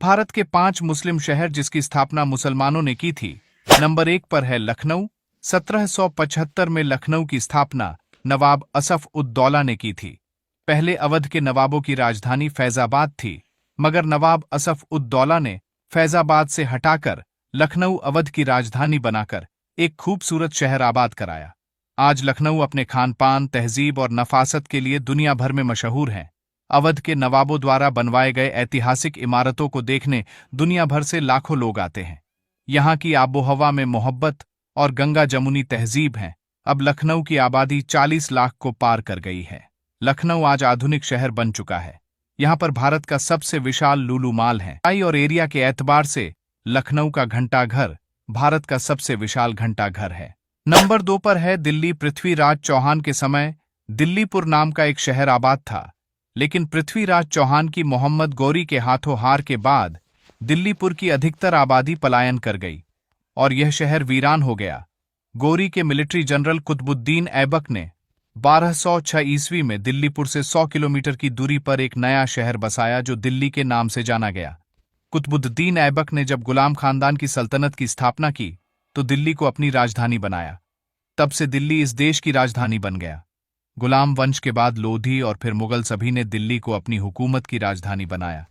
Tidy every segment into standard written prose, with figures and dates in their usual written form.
भारत के 5 मुस्लिम शहर जिसकी स्थापना मुसलमानों ने की थी। नंबर 1 पर है लखनऊ। 1775 में लखनऊ की स्थापना नवाब असफ उद दौला ने की थी। पहले अवध के नवाबों की राजधानी फैजाबाद थी, मगर नवाब असफ उद दौला ने फैजाबाद से हटाकर लखनऊ अवध की राजधानी बनाकर एक खूबसूरत शहर आबाद कराया। आज लखनऊ अपने खान पान, तहजीब और नफासत के लिए दुनिया भर में मशहूर है। अवध के नवाबों द्वारा बनवाए गए ऐतिहासिक इमारतों को देखने दुनिया भर से लाखों लोग आते हैं। यहाँ की आबोहवा में मोहब्बत और गंगा जमुनी तहजीब हैं। अब लखनऊ की आबादी 40 लाख को पार कर गई है। लखनऊ आज आधुनिक शहर बन चुका है। यहाँ पर भारत का सबसे विशाल लुलु मॉल है। ऊंचाई और एरिया के एतबार से लखनऊ का घंटाघर भारत का सबसे विशाल घंटाघर है। नंबर 2 पर है दिल्ली। पृथ्वीराज चौहान के समय दिल्लीपुर नाम का एक शहर आबाद था, लेकिन पृथ्वीराज चौहान की मोहम्मद गौरी के हाथों हार के बाद दिल्लीपुर की अधिकतर आबादी पलायन कर गई और यह शहर वीरान हो गया। गौरी के मिलिट्री जनरल कुतुबुद्दीन ऐबक ने 1206 ईस्वी में दिल्लीपुर से 100 किलोमीटर की दूरी पर एक नया शहर बसाया जो दिल्ली के नाम से जाना गया। कुतुबुद्दीन ऐबक ने जब गुलाम खानदान की सल्तनत की स्थापना की तो दिल्ली को अपनी राजधानी बनाया। तब से दिल्ली इस देश की राजधानी बन गया। गुलाम वंश के बाद लोधी और फिर मुगल सभी ने दिल्ली को अपनी हुकूमत की राजधानी बनाया।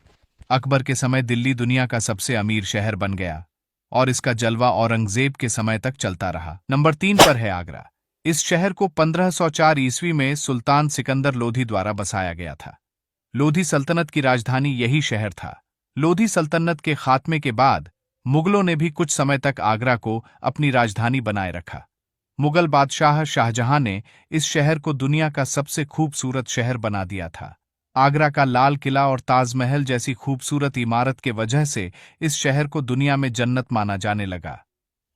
अकबर के समय दिल्ली दुनिया का सबसे अमीर शहर बन गया और इसका जलवा औरंगजेब के समय तक चलता रहा। नंबर 3 पर है आगरा। इस शहर को 1504 ईस्वी में सुल्तान सिकंदर लोधी द्वारा बसाया गया था। लोधी सल्तनत की राजधानी यही शहर था। लोधी सल्तनत के खात्मे के बाद मुगलों ने भी कुछ समय तक आगरा को अपनी राजधानी बनाए रखा। मुगल बादशाह शाहजहां ने इस शहर को दुनिया का सबसे खूबसूरत शहर बना दिया था। आगरा का लाल किला और ताजमहल जैसी खूबसूरत इमारत के वजह से इस शहर को दुनिया में जन्नत माना जाने लगा।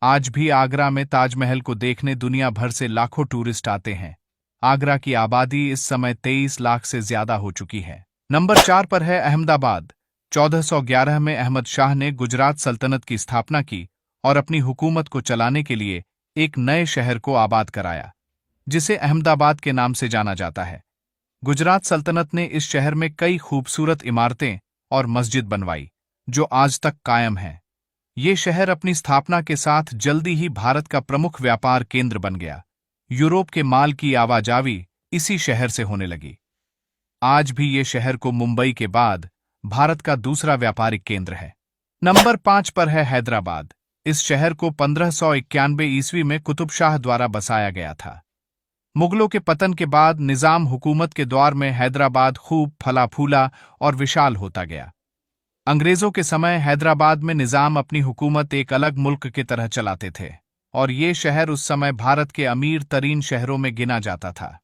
आज भी आगरा में ताजमहल को देखने दुनिया भर से लाखों टूरिस्ट आते हैं। आगरा की आबादी इस समय 23 लाख से ज्यादा हो चुकी है। नंबर 4 पर है अहमदाबाद। 1411 में अहमद शाह ने गुजरात सल्तनत की स्थापना की और अपनी हुकूमत को चलाने के लिए एक नए शहर को आबाद कराया, जिसे अहमदाबाद के नाम से जाना जाता है। गुजरात सल्तनत ने इस शहर में कई खूबसूरत इमारतें और मस्जिद बनवाई, जो आज तक कायम हैं। ये शहर अपनी स्थापना के साथ जल्दी ही भारत का प्रमुख व्यापार केंद्र बन गया। यूरोप के माल की आवाजावी इसी शहर से होने लगी। आज भी ये शहर को मुंबई के बाद भारत का दूसरा व्यापारिक केंद्र है। नंबर 5 पर है हैदराबाद। इस शहर को 1591 ईस्वी में कुतुब शाह द्वारा बसाया गया था। मुगलों के पतन के बाद निजाम हुकूमत के दौर में हैदराबाद खूब फला फूला और विशाल होता गया। अंग्रेजों के समय हैदराबाद में निजाम अपनी हुकूमत एक अलग मुल्क की तरह चलाते थे और ये शहर उस समय भारत के अमीर तरीन शहरों में गिना जाता था।